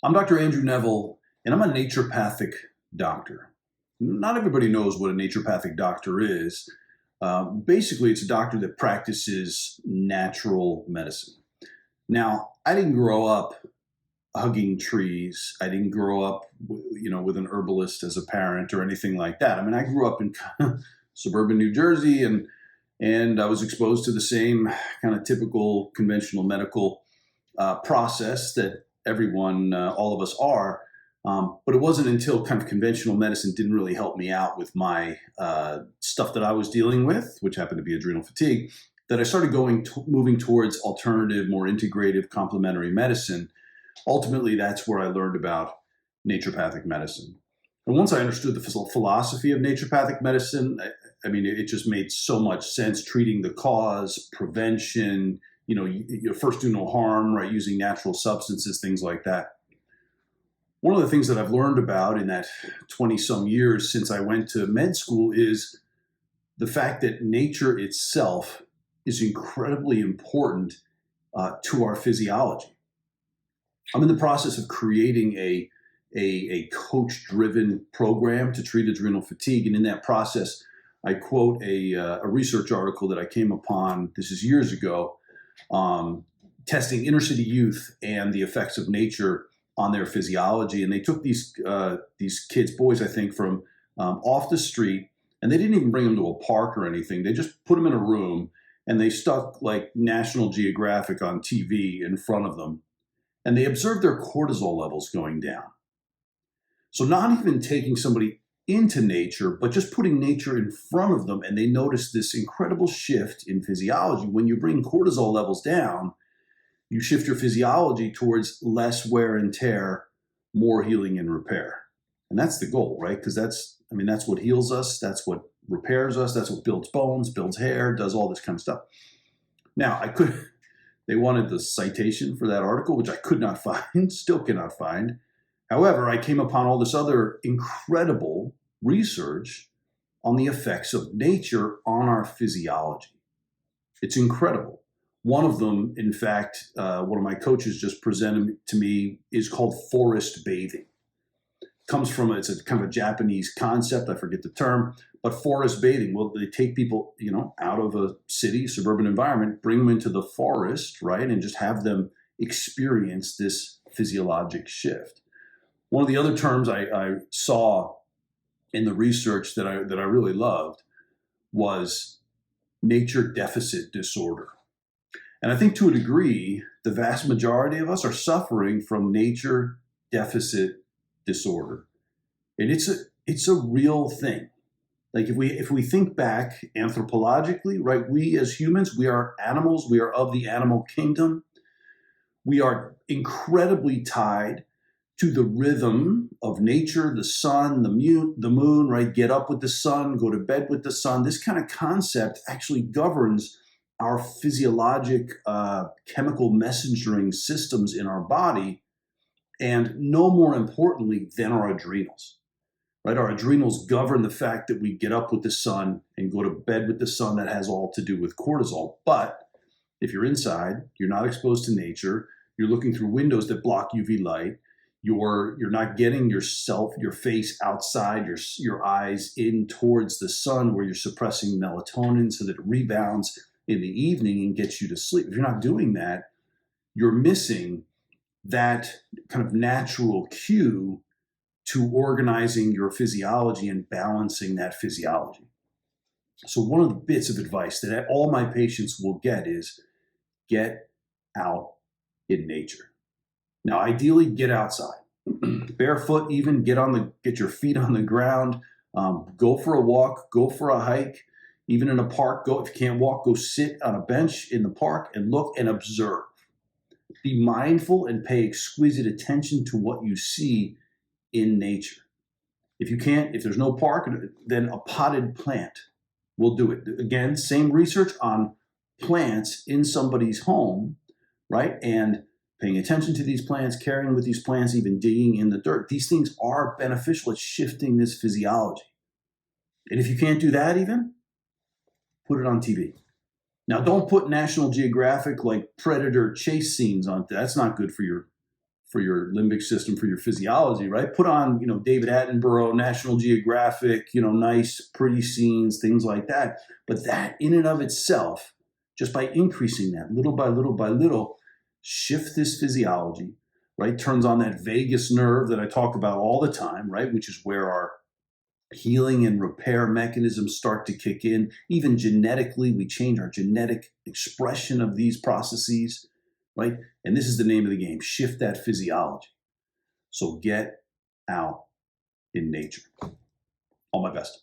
I'm Dr. Andrew Neville, and I'm a naturopathic doctor. Not everybody knows what a naturopathic doctor is. Basically, it's a doctor that practices natural medicine. Now, I didn't grow up hugging trees. I didn't grow up, with an herbalist as a parent or anything like that. I mean, I grew up in suburban New Jersey, and I was exposed to the same kind of typical conventional medical process that everyone, all of us are. But it wasn't until kind of conventional medicine didn't really help me out with my stuff that I was dealing with, which happened to be adrenal fatigue, that I started moving towards alternative, more integrative, complementary medicine. Ultimately, that's where I learned about naturopathic medicine. And once I understood the philosophy of naturopathic medicine, I mean, it just made so much sense, treating the cause, prevention, you first do no harm, right? Using natural substances, things like that. One of the things that I've learned about in that 20 some years since I went to med school is the fact that nature itself is incredibly important to our physiology. I'm in the process of creating a coach-driven program to treat adrenal fatigue. And in that process, I quote a research article that I came upon, this is years ago, testing inner city youth and the effects of nature on their physiology. And they took these kids, boys, I think, from off the street, and they didn't even bring them to a park or anything. They just put them in a room, and they stuck like National Geographic on TV in front of them, and they observed their cortisol levels going down. So not even taking somebody into nature, but just putting nature in front of them, and they noticed this incredible shift in physiology. When you bring cortisol levels down, you shift your physiology towards less wear and tear, more healing and repair. And that's the goal, right? Because that's what heals us. That's what repairs us. That's what builds bones, builds hair, does all this kind of stuff. Now, they wanted the citation for that article, which I could not find, still cannot find. However, I came upon all this other incredible research on the effects of nature on our physiology. It's incredible. One of them, in fact, one of my coaches just presented to me, is called forest bathing. It's a kind of a Japanese concept, I forget the term, but forest bathing, well, they take people, out of a city, suburban environment, bring them into the forest, right, and just have them experience this physiologic shift. One of the other terms I saw in the research that I really loved was nature deficit disorder. And I think to a degree, the vast majority of us are suffering from nature deficit disorder. And it's a real thing. Like if we think back anthropologically, right, we as humans, we are animals, we are of the animal kingdom. We are incredibly tied to the rhythm of nature, the sun, the moon, right? Get up with the sun, go to bed with the sun. This kind of concept actually governs our physiologic chemical messengering systems in our body, and no more importantly than our adrenals, right? Our adrenals govern the fact that we get up with the sun and go to bed with the sun. That has all to do with cortisol. But if you're inside, you're not exposed to nature, you're looking through windows that block UV light, you're not getting your face outside, your eyes in towards the sun, where you're suppressing melatonin so that it rebounds in the evening and gets you to sleep. If you're not doing that, you're missing that kind of natural cue to organizing your physiology and balancing that physiology. So one of the bits of advice that all my patients will get is get out in nature. Now, ideally, get outside, barefoot, even get your feet on the ground, go for a walk, go for a hike. Even in a park, if you can't walk, go sit on a bench in the park and look and observe. Be mindful and pay exquisite attention to what you see in nature. If there's no park, then a potted plant will do it. Again, same research on plants in somebody's home, right? And paying attention to these plants, caring with these plants, even digging in the dirt. These things are beneficial at shifting this physiology. And if you can't do that even, put it on TV. Now, don't put National Geographic like predator chase scenes on. That's not good for your for your limbic system, for your physiology, right? Put on, David Attenborough, National Geographic, nice, pretty scenes, things like that. But that in and of itself, just by increasing that little by little by little, shift this physiology, right? Turns on that vagus nerve that I talk about all the time, right? Which is where our healing and repair mechanisms start to kick in. Even genetically, we change our genetic expression of these processes, right? And this is the name of the game, shift that physiology. So get out in nature. All my best.